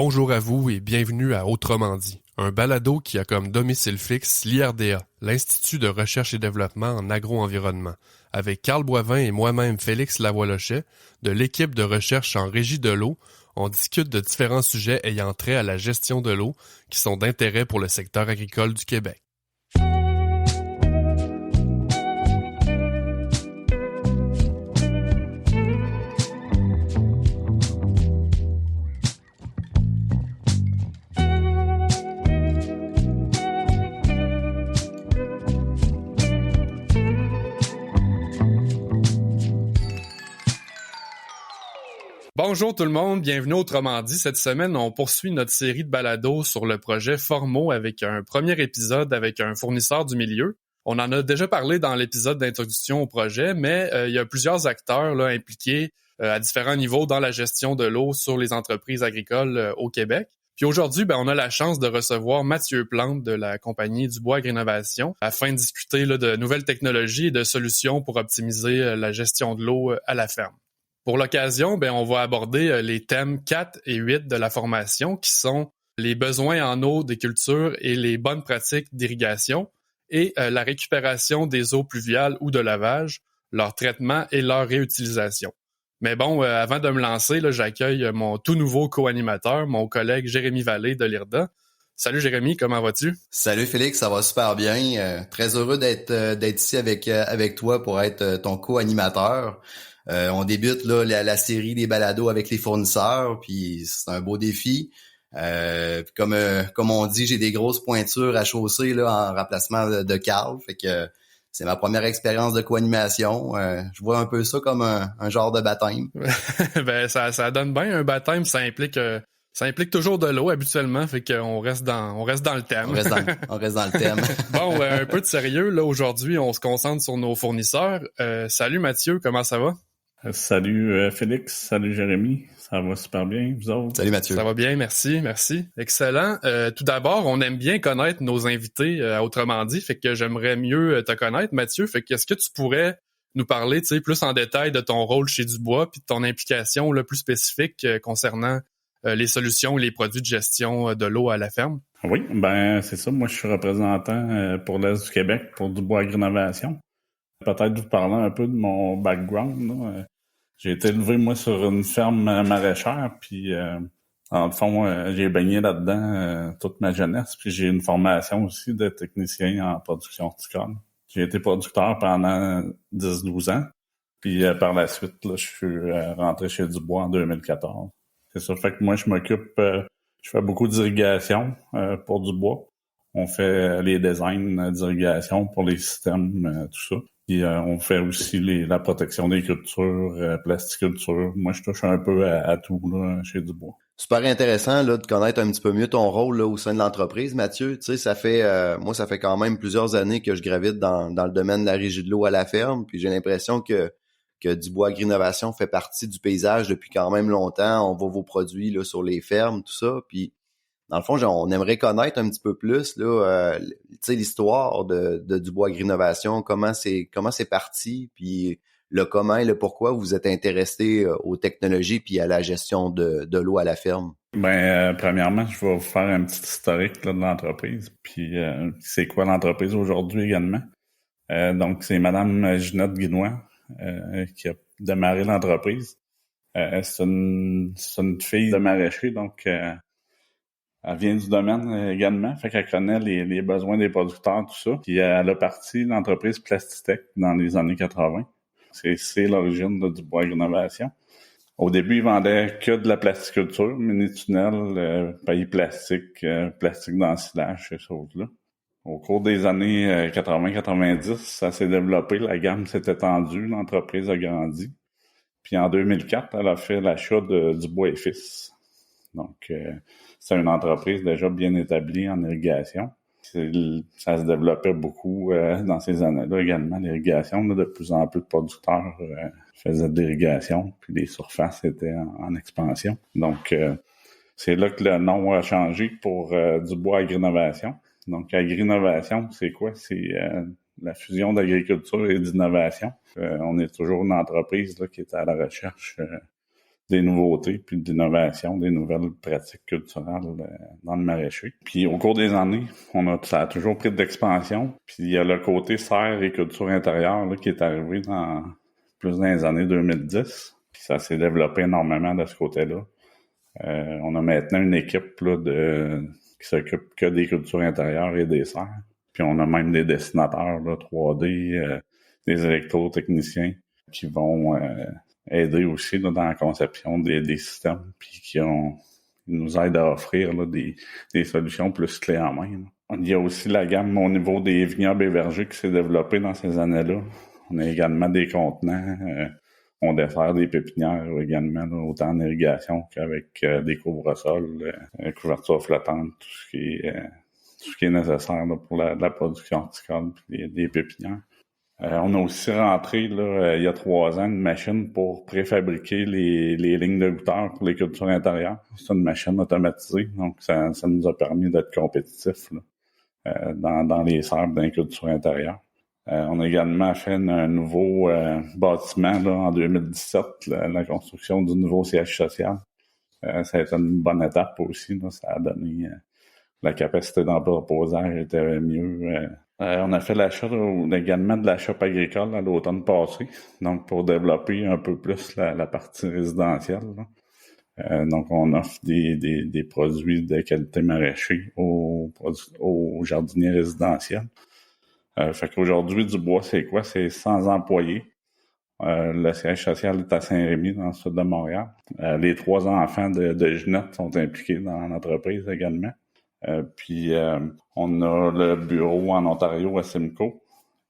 Bonjour à vous et bienvenue à Autrement dit, un balado qui a comme domicile fixe l'IRDA, l'Institut de recherche et développement en agro-environnement, avec Carl Boivin et moi-même Félix Lavoie-Lochet, de l'équipe de recherche en régie de l'eau. On discute de différents sujets ayant trait à la gestion de l'eau qui sont d'intérêt pour le secteur agricole du Québec. Bonjour tout le monde, bienvenue Autrement dit. Cette semaine, on poursuit notre série de balados sur le projet Formo avec un premier épisode avec un fournisseur du milieu. On en a déjà parlé dans l'épisode d'introduction au projet, mais il y a plusieurs acteurs là, impliqués à différents niveaux dans la gestion de l'eau sur les entreprises agricoles au Québec. Puis aujourd'hui, on a la chance de recevoir Mathieu Plante de la compagnie Dubois Agrinovation afin de discuter là, de nouvelles technologies et de solutions pour optimiser la gestion de l'eau à la ferme. Pour l'occasion, on va aborder les thèmes 4 et 8 de la formation qui sont les besoins en eau des cultures et les bonnes pratiques d'irrigation et la récupération des eaux pluviales ou de lavage, leur traitement et leur réutilisation. Mais avant de me lancer, là, j'accueille mon tout nouveau co-animateur, mon collègue Jérémy Vallée de l'IRDA. Salut Jérémy, comment vas-tu? Salut Félix, ça va super bien. Très heureux d'être ici avec toi pour être ton co-animateur. On débute là la série des balados avec les fournisseurs, puis c'est un beau défi. Comme on dit, j'ai des grosses pointures à chausser là en remplacement de Carl, fait que c'est ma première expérience de co-animation. Je vois un peu ça comme un genre de baptême. Ça donne bien un baptême, ça implique toujours de l'eau habituellement, fait qu'on reste dans le thème. On reste dans le thème. Un peu de sérieux là aujourd'hui, on se concentre sur nos fournisseurs. Salut Mathieu, comment ça va? Salut Félix, salut Jérémy, ça va super bien, vous autres? Salut Mathieu. Ça va bien, merci. Excellent. Tout d'abord, on aime bien connaître nos invités, autrement dit, fait que j'aimerais mieux te connaître, Mathieu. Fait que est-ce que tu pourrais nous parler, plus en détail de ton rôle chez Dubois puis de ton implication là, plus spécifique concernant les solutions et les produits de gestion de l'eau à la ferme? Oui, c'est ça. Moi, je suis représentant pour l'Est du Québec pour Dubois Agrinovation. Peut-être vous parler un peu de mon background. Là. J'ai été élevé, moi, sur une ferme maraîchère, puis en le fond, j'ai baigné là-dedans toute ma jeunesse, puis j'ai une formation aussi de technicien en production horticole. J'ai été producteur pendant 10-12 ans, puis par la suite, là, je suis rentré chez Dubois en 2014. C'est ça, fait que moi, je fais beaucoup d'irrigation pour Dubois. On fait les designs d'irrigation pour les systèmes, tout ça. Puis on fait aussi la protection des cultures, plasticulture. Moi, je touche un peu à tout là, chez Dubois. Super intéressant là de connaître un petit peu mieux ton rôle là, au sein de l'entreprise, Mathieu. Tu sais, ça fait quand même plusieurs années que je gravite dans le domaine de la régie de l'eau à la ferme. Puis j'ai l'impression que Dubois Agrinovation fait partie du paysage depuis quand même longtemps. On voit vos produits là sur les fermes, tout ça. Puis dans le fond, on aimerait connaître un petit peu plus là, l'histoire de Dubois Agrinovation, comment c'est parti, puis le comment et le pourquoi vous êtes intéressé aux technologies puis à la gestion de l'eau à la ferme. Premièrement, je vais vous faire un petit historique là, de l'entreprise, puis c'est quoi l'entreprise aujourd'hui également. Donc, c'est Madame Ginette Guinois qui a démarré l'entreprise. C'est une fille de maraîcher, donc elle vient du domaine également, fait qu'elle connaît les besoins des producteurs, tout ça. Puis elle a parti l'entreprise Plastitech dans les années 80. C'est l'origine de Dubois Agrinovation. Au début, ils vendaient que de la plasticulture, mini-tunnel, pailles plastique, plastique d'ensilage, ces choses-là. Au cours des années 80-90, ça s'est développé, la gamme s'est étendue, l'entreprise a grandi. Puis en 2004, elle a fait l'achat de Dubois et Fils. Donc, c'est une entreprise déjà bien établie en irrigation. Ça se développait beaucoup dans ces années-là également, l'irrigation. De plus en plus de producteurs faisaient de l'irrigation, puis les surfaces étaient en expansion. Donc, c'est là que le nom a changé pour Dubois Agrinovation. Donc, Agrinovation, c'est quoi? C'est la fusion d'agriculture et d'innovation. On est toujours une entreprise là, qui est à la recherche des nouveautés, puis de l'innovation, des nouvelles pratiques culturelles dans le maraîcher. Puis au cours des années, ça a toujours pris de l'expansion. Puis il y a le côté serre et culture intérieure là, qui est arrivé plus dans les années 2010. Puis ça s'est développé énormément de ce côté-là. On a maintenant une équipe là, qui s'occupe que des cultures intérieures et des serres. Puis on a même des dessinateurs là, 3D, des électrotechniciens qui vont aider aussi là, dans la conception des systèmes, puis qui nous aident à offrir là, des solutions plus clés en main. Là. Il y a aussi la gamme au niveau des vignobles et vergers qui s'est développée dans ces années-là. On a également des contenants. On dessert des pépinières également, là, autant en irrigation qu'avec des couvre-sols, couverture flottante, tout ce qui est nécessaire là, pour la production horticole et des pépinières. On a aussi rentré là, il y a 3 ans une machine pour préfabriquer les lignes de goutteurs pour les cultures intérieures. C'est une machine automatisée, donc ça nous a permis d'être compétitifs là, dans les serres dans les cultures intérieures. On a également fait un nouveau bâtiment là, en 2017, la construction du nouveau siège social. Ça a été une bonne étape aussi. Là, ça a donné la capacité d'entreposage était mieux. On a fait l'achat également de la shop agricole à l'automne passé, donc pour développer un peu plus la partie résidentielle. Donc on offre des produits de qualité maraîcher aux jardiniers résidentiels. Fait qu'aujourd'hui, Dubois, c'est quoi? C'est 100 employés. Le siège social est à Saint-Rémy, dans le sud de Montréal. Les 3 enfants de Ginette sont impliqués dans l'entreprise également. Puis on a le bureau en Ontario à Simcoe.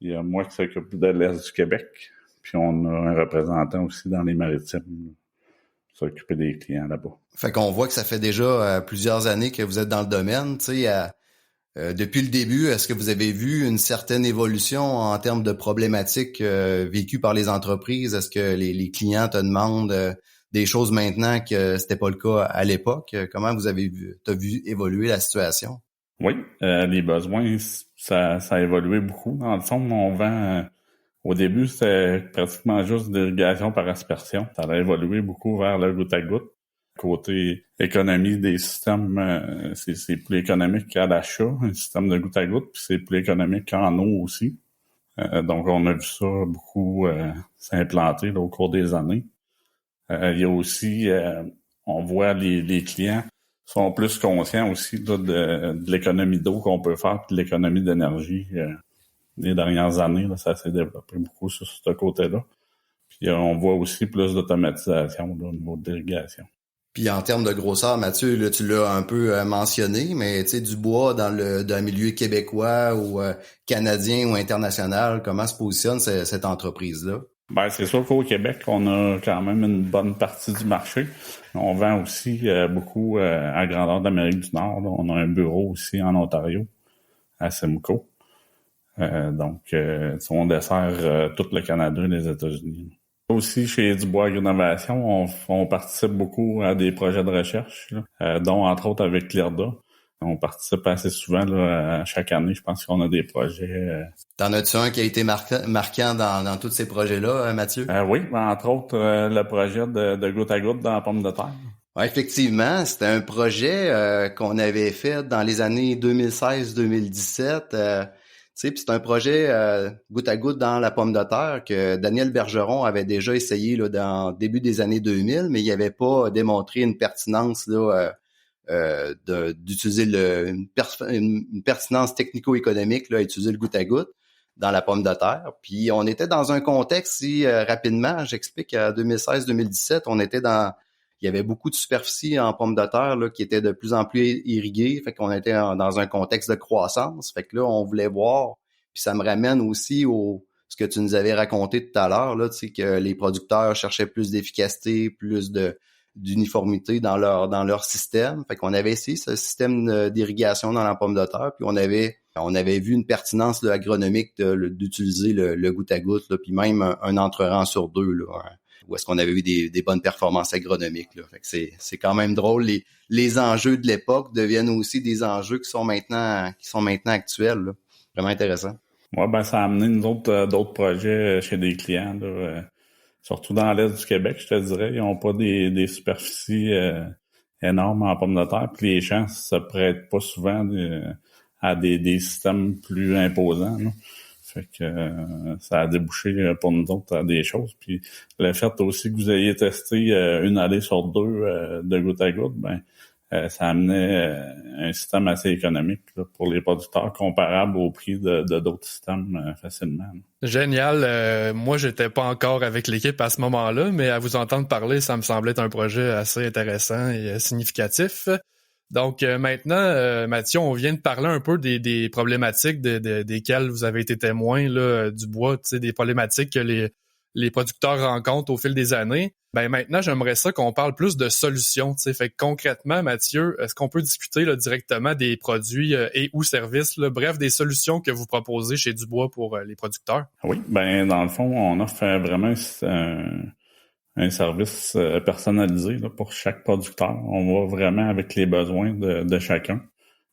Il y a moi qui s'occupe de l'Est du Québec. Puis on a un représentant aussi dans les Maritimes pour s'occuper des clients là-bas. Fait qu'on voit que ça fait déjà plusieurs années que vous êtes dans le domaine. Tu sais, depuis le début, est-ce que vous avez vu une certaine évolution en termes de problématiques vécues par les entreprises? Est-ce que les clients te demandent des choses maintenant que c'était pas le cas à l'époque? Comment t'as vu évoluer la situation? Oui, les besoins, ça a évolué beaucoup. Dans le fond, on vend... au début, c'était pratiquement juste de l'irrigation par aspersion. Ça a évolué beaucoup vers le goutte-à-goutte. Côté économie des systèmes, c'est plus économique qu'à l'achat, un système de goutte-à-goutte, puis c'est plus économique qu'en eau aussi. Donc, on a vu ça beaucoup s'implanter là, au cours des années. Il y a aussi, on voit les clients sont plus conscients aussi là, de l'économie d'eau qu'on peut faire, puis de l'économie d'énergie. Les dernières années, là, ça s'est développé beaucoup sur ce côté-là. Puis on voit aussi plus d'automatisation là, au niveau de l'irrigation. Puis en termes de grosseur, Mathieu, là, tu l'as un peu mentionné, mais tu sais, Dubois dans le milieu québécois ou canadien ou international, comment se positionne cette entreprise-là? Ben, c'est sûr qu'au Québec, on a quand même une bonne partie du marché. On vend aussi beaucoup à grandeur d'Amérique du Nord. Là. On a un bureau aussi en Ontario, à Simcoe. Donc, on dessert tout le Canada et les États-Unis. Aussi, chez Dubois Agri-Innovation, on participe beaucoup à des projets de recherche, là, dont entre autres avec l'IRDA. On participe assez souvent là, chaque année. Je pense qu'on a des projets. T'en as-tu un qui a été marquant dans tous ces projets-là, Mathieu? Oui, entre autres, le projet de goutte à goutte dans la pomme de terre. Ouais, effectivement, c'était un projet qu'on avait fait dans les années 2016-2017. Puis c'est un projet goutte à goutte dans la pomme de terre que Daniel Bergeron avait déjà essayé là, dans début des années 2000, mais il n'avait pas démontré une pertinence là, d'utiliser une pertinence technico-économique là, à utiliser le goutte à goutte dans la pomme de terre. Puis on était dans un contexte, si rapidement, j'explique, à 2016-2017, il y avait beaucoup de superficie en pommes de terre là, qui étaient de plus en plus irriguées. Fait qu'on était dans un contexte de croissance. Fait que là, on voulait voir. Puis ça me ramène aussi ce que tu nous avais raconté tout à l'heure, là, tu sais, que les producteurs cherchaient plus d'efficacité, plus d'uniformité dans leur système. Fait qu'on avait essayé ce système d'irrigation dans la pomme de terre. Puis on avait vu une pertinence là, agronomique d'utiliser le goutte à goutte, là, puis même un entre-rang sur 2, là. Où est-ce qu'on avait eu des bonnes performances agronomiques, là. Fait que c'est quand même drôle. Les enjeux de l'époque deviennent aussi des enjeux qui sont maintenant actuels, là. Vraiment intéressant. Ouais, ben ça a amené nous autres d'autres projets chez des clients là, surtout dans l'est du Québec, je te dirais, ils n'ont pas des superficies énormes en pommes de terre, puis les champs se prêtent pas souvent à des systèmes plus imposants, là. Fait que ça a débouché pour nous autres à des choses. Puis le fait aussi que vous ayez testé une allée sur deux de goutte à goutte, ça amenait un système assez économique là, pour les producteurs, comparable au prix de d'autres systèmes facilement. Là. Génial. Moi, j'étais pas encore avec l'équipe à ce moment-là, mais à vous entendre parler, ça me semblait être un projet assez intéressant et significatif. Donc maintenant, Mathieu, on vient de parler un peu des problématiques desquelles vous avez été témoin là, du bois, des problématiques que les producteurs rencontrent au fil des années. Maintenant, j'aimerais ça qu'on parle plus de solutions. Fait que concrètement, Mathieu, est-ce qu'on peut discuter là, directement des produits et ou services, là, bref, des solutions que vous proposez chez Dubois pour les producteurs? Oui, dans le fond, on offre vraiment un service personnalisé là, pour chaque producteur. On va vraiment avec les besoins de chacun.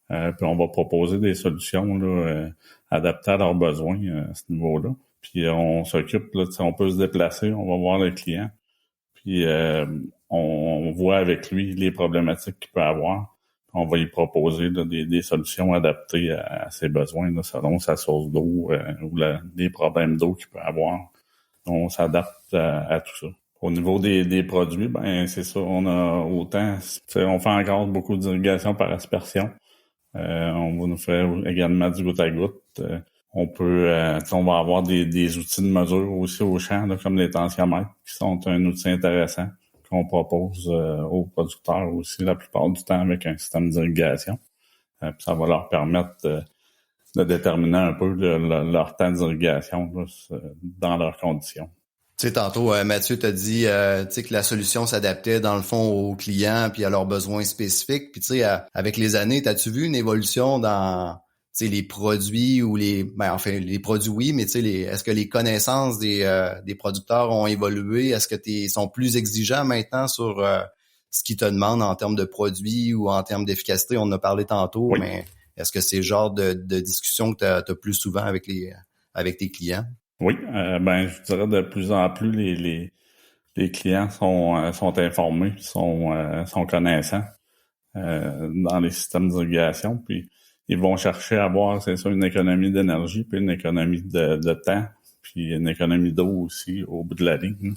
Puis on va proposer des solutions là, adaptées à leurs besoins à ce niveau-là. Puis on s'occupe, là, on peut se déplacer, on va voir le client. Puis on voit avec lui les problématiques qu'il peut avoir. Puis on va lui proposer là, des solutions adaptées à ses besoins là, selon sa source d'eau ou les problèmes d'eau qu'il peut avoir. On s'adapte à tout ça. Au niveau des produits, c'est ça, on a autant, on fait encore beaucoup d'irrigation par aspersion. On va nous faire également du goutte à goutte. On peut, on va avoir des outils de mesure aussi au champ, là, comme les tensiomètres, qui sont un outil intéressant qu'on propose aux producteurs aussi la plupart du temps avec un système d'irrigation. Puis ça va leur permettre de déterminer un peu leur temps d'irrigation là, dans leurs conditions. Tu sais, tantôt, Mathieu t'a dit que la solution s'adaptait dans le fond aux clients puis à leurs besoins spécifiques. Puis tu sais, avec les années, t'as-tu vu une évolution dans les produits ou les produits oui, mais tu sais, est-ce que les connaissances des producteurs ont évolué? Est-ce que ils sont plus exigeants maintenant sur ce qu'ils te demandent en termes de produits ou en termes d'efficacité? On en a parlé tantôt, oui. Mais est-ce que c'est le genre de discussion que t'as plus souvent avec tes clients? Oui, je dirais de plus en plus les clients sont informés, sont connaissants dans les systèmes d'irrigation, puis ils vont chercher à avoir, c'est ça, une économie d'énergie, puis une économie de temps, puis une économie d'eau aussi au bout de la ligne.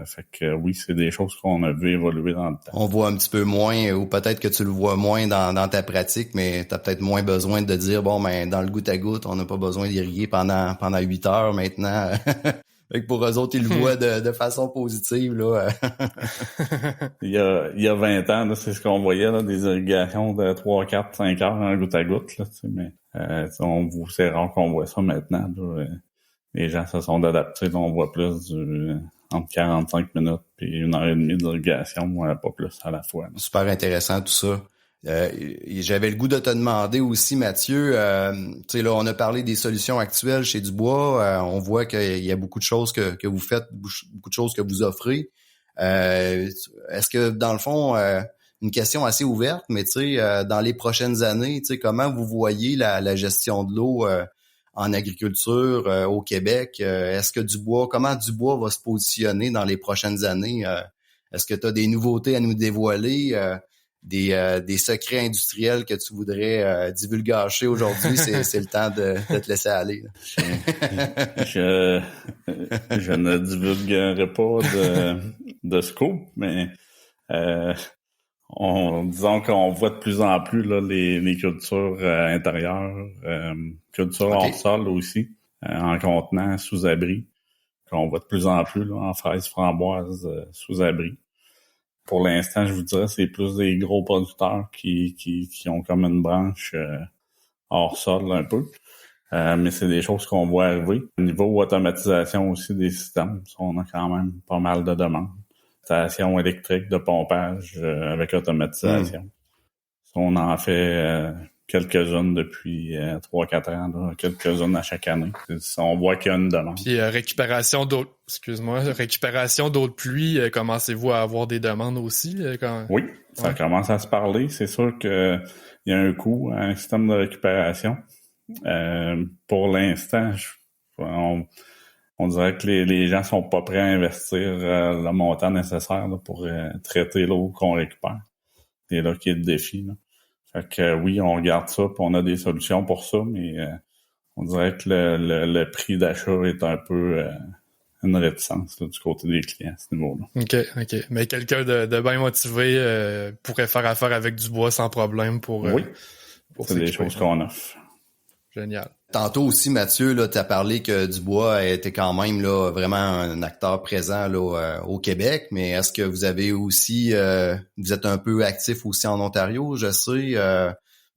Fait que oui, c'est des choses qu'on a vu évoluer dans le temps. On voit un petit peu moins, ou peut-être que tu le vois moins dans ta pratique, mais tu as peut-être moins besoin de dire, dans le goutte à goutte, on n'a pas besoin d'irriguer pendant 8 heures maintenant. Fait que pour eux autres, ils le voient de façon positive, là. Il y a 20 ans, là, c'est ce qu'on voyait, là, des irrigations de 3, 4, 5 heures en goutte à goutte, là, mais c'est rare qu'on voit ça maintenant, là. Les gens se sont adaptés, là, on voit plus entre 45 minutes puis 1h30 d'irrigation, pas plus à la fois. Là. Super intéressant tout ça. J'avais le goût de te demander aussi, Mathieu, tu sais là, on a parlé des solutions actuelles chez Dubois. On voit qu'il y a beaucoup de choses que vous faites, beaucoup de choses que vous offrez. Est-ce que dans le fond, une question assez ouverte, mais tu sais, dans les prochaines années, tu sais, comment vous voyez la gestion de l'eau en agriculture au Québec? Est-ce que comment Dubois va se positionner dans les prochaines années? Est-ce que tu as des nouveautés à nous dévoiler? Des secrets industriels que tu voudrais divulgacher aujourd'hui, c'est le temps de te laisser aller. Je ne divulguerai pas de scoop, mais disons qu'on voit de plus en plus là, les cultures intérieures, cultures hors sol aussi, en contenant sous abri, qu'on voit de plus en plus là, en fraises framboises sous abri. Pour l'instant, je vous dirais, c'est plus des gros producteurs qui ont comme une branche hors sol un peu. Mais c'est des choses qu'on voit arriver. Au niveau automatisation aussi des systèmes, on a quand même pas mal de demandes. Station électrique de pompage avec automatisation. On en fait quelques-unes depuis 3-4 ans, là, quelques-unes à chaque année. On voit qu'il y a une demande. Puis récupération d'eau de pluie, commencez-vous à avoir des demandes aussi? Oui, ça commence à se parler. C'est sûr qu'il y a un coût à un système de récupération. Pour l'instant, on on dirait que les gens sont pas prêts à investir le montant nécessaire là, pour traiter l'eau qu'on récupère. C'est là qu'il y a le défi. Là. Fait que oui, on regarde ça, puis on a des solutions pour ça, mais on dirait que le prix d'achat est un peu une réticence là, du côté des clients à ce niveau-là. OK. Mais quelqu'un de bien motivé pourrait faire affaire avec du bois sans problème pour oui, c'est des choses qu'on offre. Génial. Tantôt aussi, Mathieu, là, tu as parlé que Dubois était quand même là vraiment un acteur présent là, au Québec, mais est-ce que vous avez aussi vous êtes un peu actif aussi en Ontario, je sais,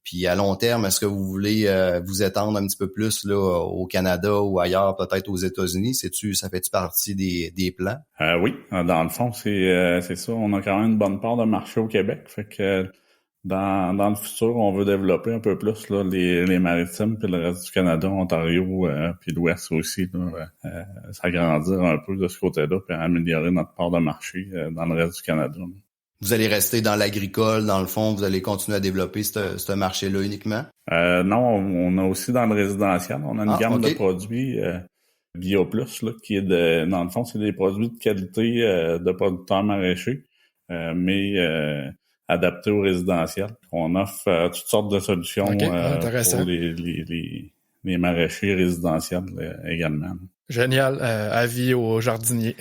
puis à long terme, est-ce que vous voulez vous étendre un petit peu plus là au Canada ou ailleurs, peut-être aux États-Unis? Ça fait-tu partie des plans? Oui, dans le fond, c'est ça. On a quand même une bonne part de marché au Québec, fait que dans le futur, on veut développer un peu plus là, les maritimes puis le reste du Canada, Ontario puis l'Ouest aussi, là, s'agrandir un peu de ce côté-là puis améliorer notre part de marché dans le reste du Canada. Vous allez rester dans l'agricole, dans le fond, vous allez continuer à développer ce marché-là uniquement? Non, on a aussi dans le résidentiel, on a une gamme de produits BioPlus là, qui est dans le fond, c'est des produits de qualité de producteurs maraîchers, mais adapté au résidentiel. On offre toutes sortes de solutions pour les maraîchers résidentiels également. Génial. Avis aux jardiniers.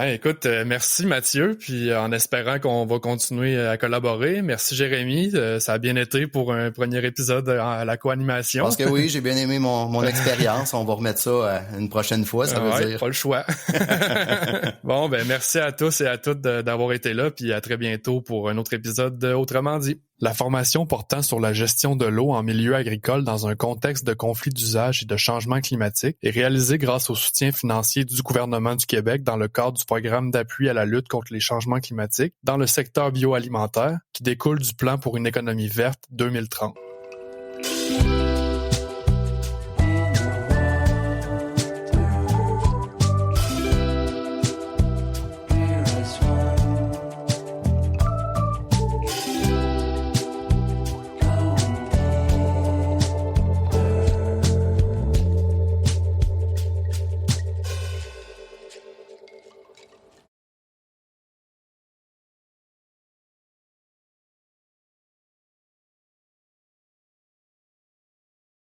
Écoute, merci Mathieu, puis en espérant qu'on va continuer à collaborer. Merci Jérémy, ça a bien été pour un premier épisode à la co-animation. Je pense que oui, j'ai bien aimé mon expérience. On va remettre ça une prochaine fois, ça veut dire. Pas le choix. Bon, merci à tous et à toutes d'avoir été là, puis à très bientôt pour un autre épisode de Autrement dit. La formation portant sur la gestion de l'eau en milieu agricole dans un contexte de conflit d'usage et de changement climatique est réalisée grâce au soutien financier du gouvernement du Québec dans le cadre du programme d'appui à la lutte contre les changements climatiques dans le secteur bioalimentaire qui découle du plan pour une économie verte 2030.